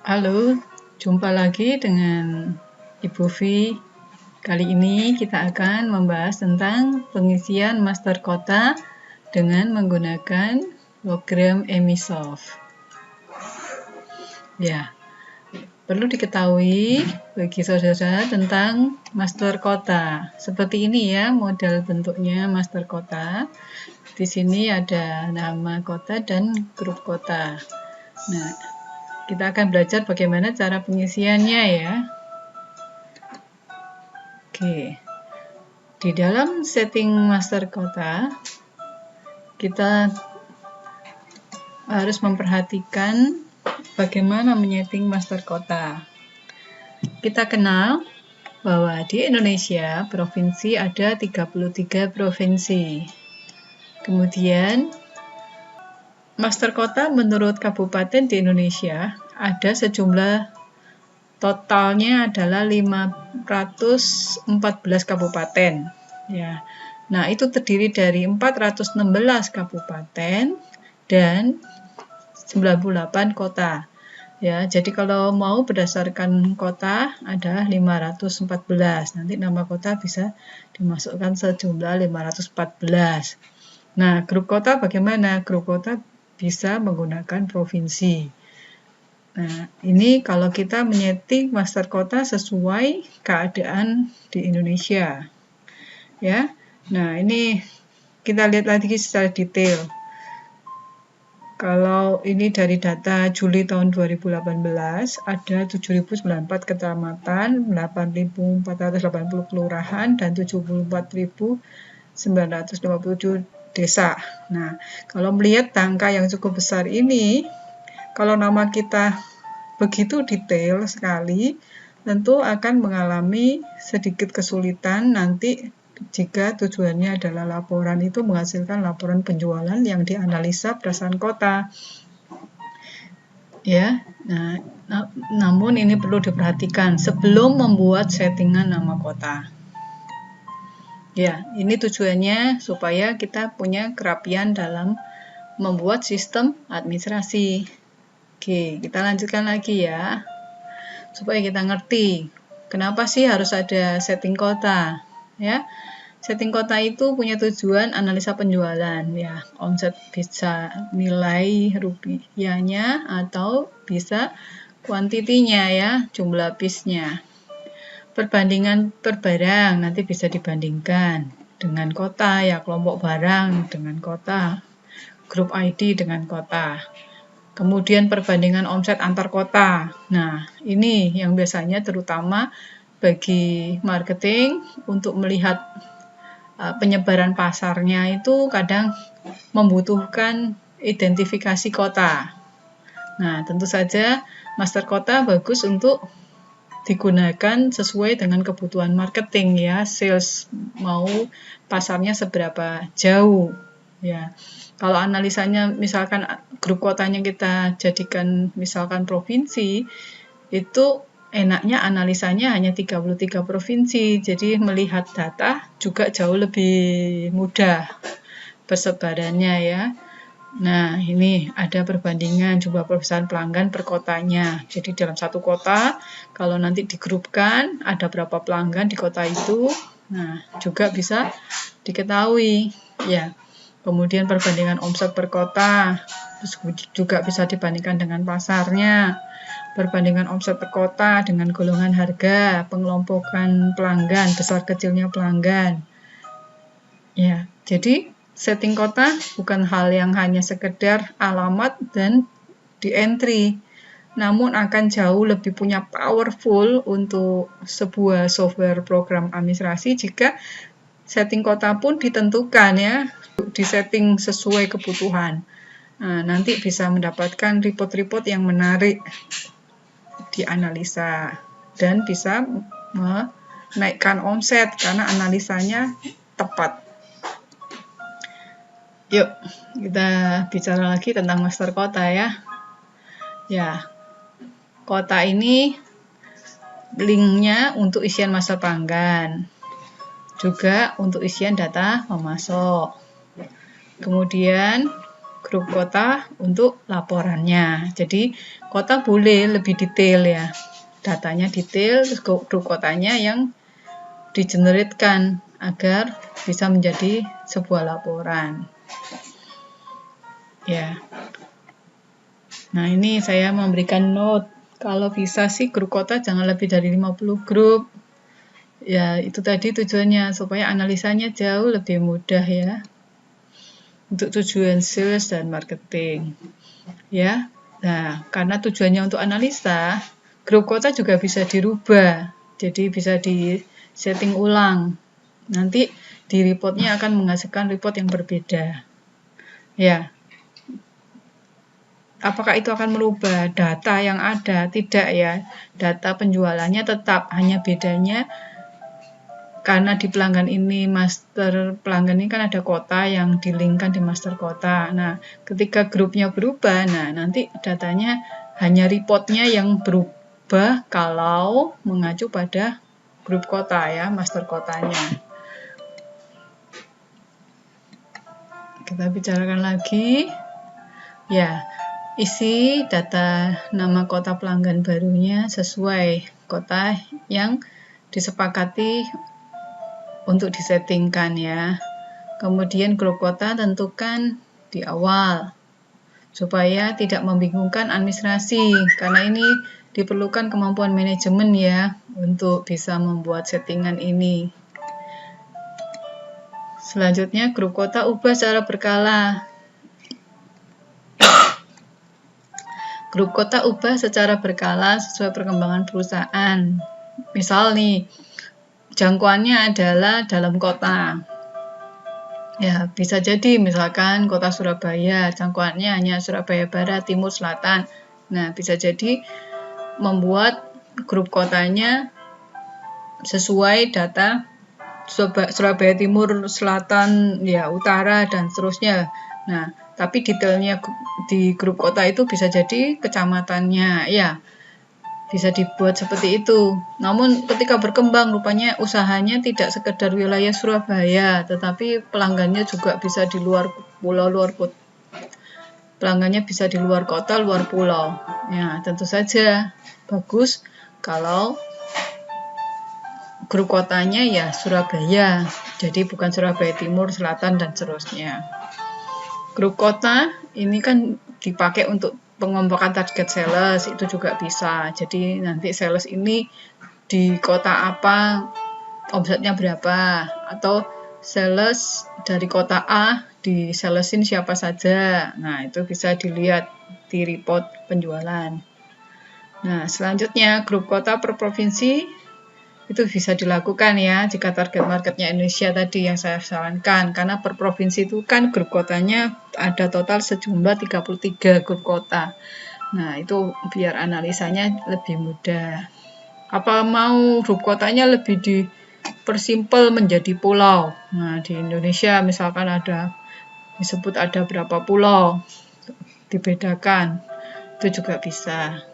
Halo, jumpa lagi dengan Ibu V. Kali ini kita akan membahas tentang pengisian master kota dengan menggunakan program Emisoft. Ya, perlu diketahui bagi saudara tentang master kota. Seperti ini ya model bentuknya master kota. Di sini ada nama kota dan grup kota. Nah, kita akan belajar bagaimana cara pengisiannya ya. Oke. Di dalam setting master kota, kita harus memperhatikan bagaimana menyeting master kota. Kita kenal bahwa di Indonesia provinsi ada 33 provinsi. Kemudian master kota menurut kabupaten di Indonesia ada sejumlah totalnya adalah 514 kabupaten. Ya. Nah, itu terdiri dari 416 kabupaten dan 98 kota. Ya, jadi kalau mau berdasarkan kota ada 514. Nanti nama kota bisa dimasukkan sejumlah 514. Nah, grup kota bagaimana? Grup kota bisa menggunakan provinsi. Nah, ini kalau kita menyeting master kota sesuai keadaan di Indonesia. Ya. Nah, ini kita lihat lagi secara detail. Kalau ini dari data Juli tahun 2018, ada 7.094 kecamatan, 8.480 kelurahan, dan 74.957 desa. Nah, kalau melihat angka yang cukup besar ini, kalau nama kita begitu detail sekali, tentu akan mengalami sedikit kesulitan nanti jika tujuannya adalah laporan itu menghasilkan laporan penjualan yang dianalisa berdasarkan kota. Ya, nah, namun ini perlu diperhatikan sebelum membuat settingan nama kota. Ya, ini tujuannya supaya kita punya kerapian dalam membuat sistem administrasi. Oke, kita lanjutkan lagi ya. Supaya kita ngerti kenapa sih harus ada setting kota. Ya, setting kota itu punya tujuan analisa penjualan. Ya, omset bisa nilai rupiahnya atau bisa kuantitinya ya, jumlah piece-nya. Perbandingan per barang nanti bisa dibandingkan dengan kota ya, kelompok barang dengan kota, grup ID dengan kota. Kemudian perbandingan omset antar kota. Nah, ini yang biasanya terutama bagi marketing untuk melihat penyebaran pasarnya itu kadang membutuhkan identifikasi kota. Nah, tentu saja master kota bagus untuk digunakan sesuai dengan kebutuhan marketing ya, sales mau pasarnya seberapa jauh ya. Kalau analisanya misalkan grup kotanya kita jadikan misalkan provinsi, itu enaknya analisanya hanya 33 provinsi. Jadi melihat data juga jauh lebih mudah persebarannya ya. Nah, ini ada perbandingan jumlah perbesaran pelanggan per kotanya. Jadi dalam satu kota, kalau nanti digrupkan ada berapa pelanggan di kota itu, nah juga bisa diketahui ya. Kemudian perbandingan omset per kota, terus juga bisa dibandingkan dengan pasarnya. Perbandingan omset per kota dengan golongan harga, pengelompokan pelanggan, besar kecilnya pelanggan. Ya, jadi setting kota bukan hal yang hanya sekedar alamat dan di entry, namun akan jauh lebih punya powerful untuk sebuah software program administrasi jika setting kota pun ditentukan ya, disetting sesuai kebutuhan. Nah, nanti bisa mendapatkan report-report yang menarik dianalisa dan bisa menaikkan omset karena analisanya tepat. Yuk, kita bicara lagi tentang master kota ya. Ya, kota ini linknya untuk isian masa pelanggan, juga untuk isian data pemasok. Kemudian grup kota untuk laporannya. Jadi kota boleh lebih detail ya, datanya detail, terus grup kotanya yang di-generate-kan agar bisa menjadi sebuah laporan. Ya. Nah, ini saya memberikan note. Kalau bisa sih grup kota jangan lebih dari 50 grup. Ya, itu tadi tujuannya supaya analisanya jauh lebih mudah ya. Untuk tujuan sales dan marketing. Ya. Nah, karena tujuannya untuk analisa, grup kota juga bisa dirubah. Jadi bisa di setting ulang. Nanti di reportnya akan menghasilkan report yang berbeda. Ya. Apakah itu akan merubah data yang ada? Tidak ya. Data penjualannya tetap, hanya bedanya karena di pelanggan ini, master pelanggan ini kan ada kota yang di-link-kan di master kota. Nah, ketika grupnya berubah, nah nanti datanya hanya reportnya yang berubah kalau mengacu pada grup kota ya, master kotanya. Kita bicarakan lagi. Ya, isi data nama kota pelanggan barunya sesuai kota yang disepakati untuk disettingkan ya. Kemudian grup kota tentukan di awal supaya tidak membingungkan administrasi, karena ini diperlukan kemampuan manajemen ya untuk bisa membuat settingan ini. Selanjutnya grup kota ubah secara berkala. Grup kota ubah secara berkala sesuai perkembangan perusahaan. Misal nih, jangkauannya adalah dalam kota. Ya, bisa jadi misalkan kota Surabaya, jangkauannya hanya Surabaya Barat, Timur, Selatan. Nah, bisa jadi membuat grup kotanya sesuai data Surabaya Timur, Selatan, ya Utara, dan seterusnya. Nah, tapi detailnya di grup kota itu bisa jadi kecamatannya, ya. Bisa dibuat seperti itu. Namun ketika berkembang rupanya usahanya tidak sekedar wilayah Surabaya, tetapi pelanggannya juga bisa di luar pulau, luar kota. Pelanggannya bisa di luar kota, luar pulau. Ya, tentu saja bagus kalau grup kotanya ya Surabaya. Jadi bukan Surabaya Timur, Selatan, dan seterusnya. Grup kota ini kan dipakai untuk pengelompokan target sales, itu juga bisa. Jadi nanti sales ini di kota apa omsetnya berapa, atau sales dari kota A di salesin siapa saja. Nah, itu bisa dilihat di report penjualan. Nah, selanjutnya grup kota per provinsi itu bisa dilakukan ya jika target marketnya Indonesia tadi yang saya sarankan, karena per provinsi itu kan grup kotanya ada total sejumlah 33 grup kota. Nah, itu biar analisanya lebih mudah. Apa mau grup kotanya lebih dipersimpel menjadi pulau? Nah, di Indonesia misalkan disebut ada berapa pulau, dibedakan, itu juga bisa.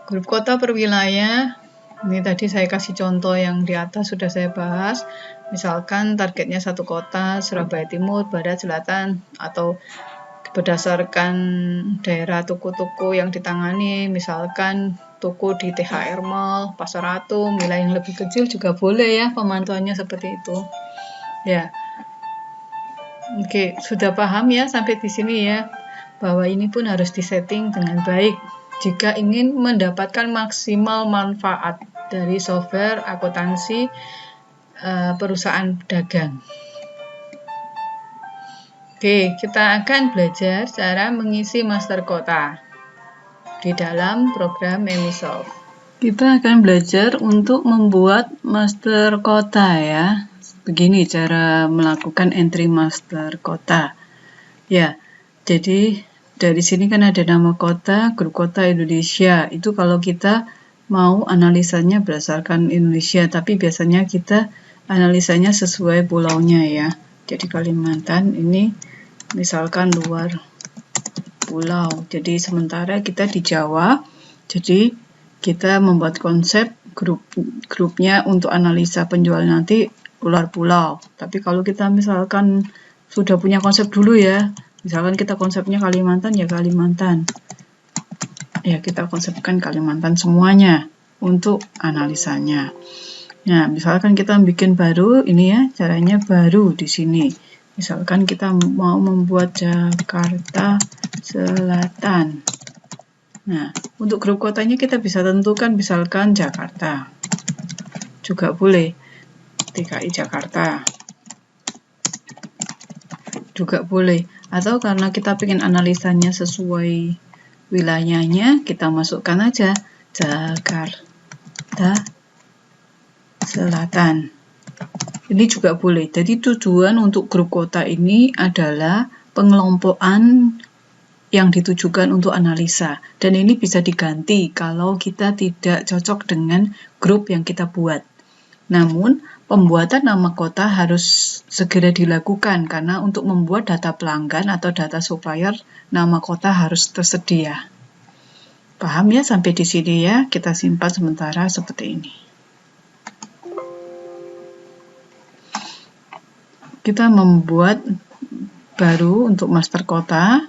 Grup kota per wilayah. Ini tadi saya kasih contoh yang di atas sudah saya bahas. Misalkan targetnya satu kota, Surabaya Timur, Barat, Selatan, atau berdasarkan daerah toko-toko yang ditangani, misalkan toko di THR Mall, Pasar Atom, wilayah yang lebih kecil juga boleh ya pemantauannya seperti itu. Ya. Oke, sudah paham ya sampai di sini ya, bahwa ini pun harus disetting dengan baik jika ingin mendapatkan maksimal manfaat dari software akuntansi perusahaan dagang. Oke, kita akan belajar cara mengisi master kota di dalam program Emisoft. Kita akan belajar untuk membuat master kota ya. Begini cara melakukan entry master kota. Ya, jadi dari sini kan ada nama kota, grup kota Indonesia. Itu kalau kita mau analisanya berdasarkan Indonesia, tapi biasanya kita analisanya sesuai pulaunya ya. Jadi Kalimantan ini misalkan luar pulau. Jadi sementara kita di Jawa, jadi kita membuat konsep grupnya untuk analisa penjualan nanti luar pulau. Tapi kalau kita misalkan sudah punya konsep dulu ya. Misalkan kita konsepnya Kalimantan, ya Kalimantan. Ya, kita konsepkan Kalimantan semuanya untuk analisanya. Nah, misalkan kita bikin baru, ini ya, caranya baru di sini. Misalkan kita mau membuat Jakarta Selatan. Nah, untuk grup kotanya kita bisa tentukan misalkan Jakarta. Juga boleh. DKI Jakarta. Juga boleh. Atau karena kita ingin analisanya sesuai wilayahnya, kita masukkan aja Jakarta Selatan. Ini juga boleh. Jadi tujuan untuk grup kota ini adalah pengelompokan yang ditujukan untuk analisa. Dan ini bisa diganti kalau kita tidak cocok dengan grup yang kita buat. Namun, pembuatan nama kota harus segera dilakukan karena untuk membuat data pelanggan atau data supplier, nama kota harus tersedia. Paham ya sampai di sini ya? Kita simpan sementara seperti ini. Kita membuat baru untuk master kota.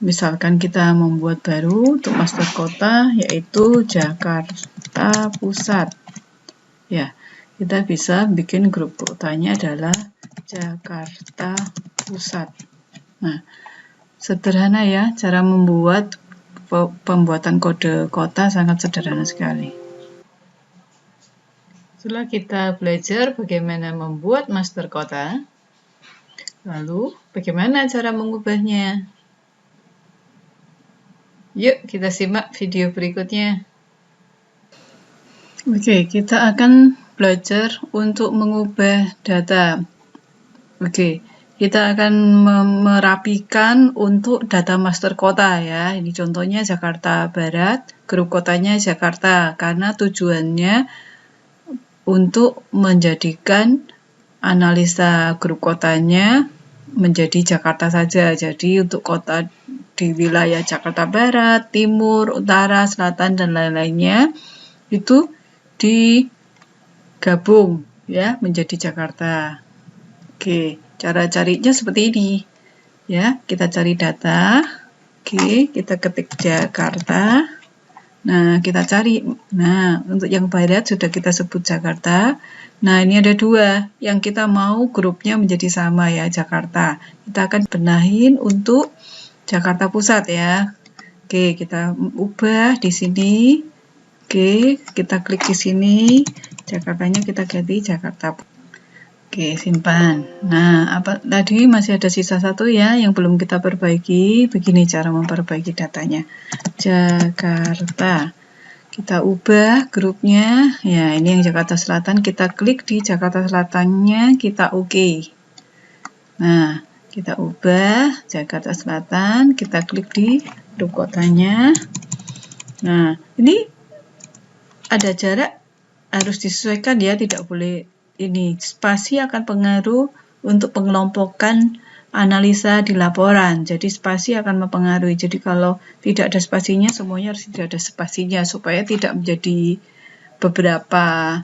Misalkan kita membuat baru untuk master kota yaitu Jakarta Pusat. Ya, kita bisa bikin grup kotanya adalah Jakarta Pusat. Nah, sederhana ya, cara membuat pembuatan kode kota sangat sederhana sekali. Setelah kita belajar bagaimana membuat master kota, lalu bagaimana cara mengubahnya? Yuk kita simak video berikutnya. Oke, kita akan belajar untuk mengubah data. Oke, kita akan merapikan untuk data master kota ya. Ini contohnya Jakarta Barat, grup kotanya Jakarta, karena tujuannya untuk menjadikan analisa grup kotanya menjadi Jakarta saja. Jadi untuk kota di wilayah Jakarta Barat, Timur, Utara, Selatan, dan lain-lainnya itu digabung ya menjadi Jakarta. Oke, cara carinya seperti ini. Ya, kita cari data. Oke, kita ketik Jakarta. Nah, kita cari. Nah, untuk yang barat sudah kita sebut Jakarta. Nah, ini ada dua. Yang kita mau grupnya menjadi sama ya, Jakarta. Kita akan benahin untuk Jakarta Pusat ya. Oke, kita ubah di sini. Oke, kita klik di sini. Jakartanya kita ganti Jakarta. Oke, simpan. Nah, apa tadi masih ada sisa satu ya yang belum kita perbaiki. Begini cara memperbaiki datanya. Jakarta. Kita ubah grupnya. Ya, ini yang Jakarta Selatan. Kita klik di Jakarta Selatannya, kita oke. Nah, kita ubah Jakarta Selatan, kita klik di grup kotanya. Nah, ini ada jarak harus disesuaikan ya, tidak boleh ini. Spasi akan pengaruh untuk pengelompokan analisa di laporan. Jadi spasi akan mempengaruhi. Jadi kalau tidak ada spasinya, semuanya harus tidak ada spasinya supaya tidak menjadi beberapa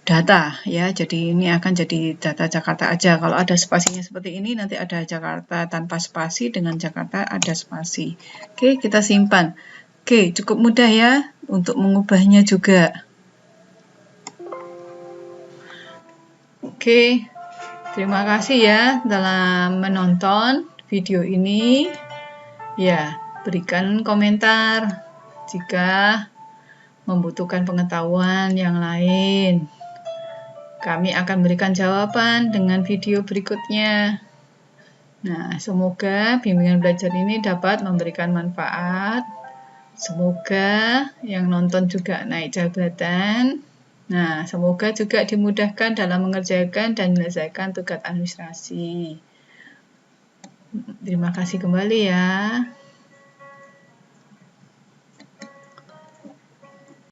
data ya. Jadi ini akan jadi data Jakarta aja. Kalau ada spasinya seperti ini, nanti ada Jakarta tanpa spasi, dengan Jakarta ada spasi. Oke, kita simpan. Oke, cukup mudah ya untuk mengubahnya juga. Oke, terima kasih ya dalam menonton video ini. Ya, berikan komentar jika membutuhkan pengetahuan yang lain. Kami akan berikan jawaban dengan video berikutnya. Nah, semoga bimbingan belajar ini dapat memberikan manfaat. Semoga yang nonton juga naik jabatan. Nah, semoga juga dimudahkan dalam mengerjakan dan menyelesaikan tugas administrasi. Terima kasih kembali ya.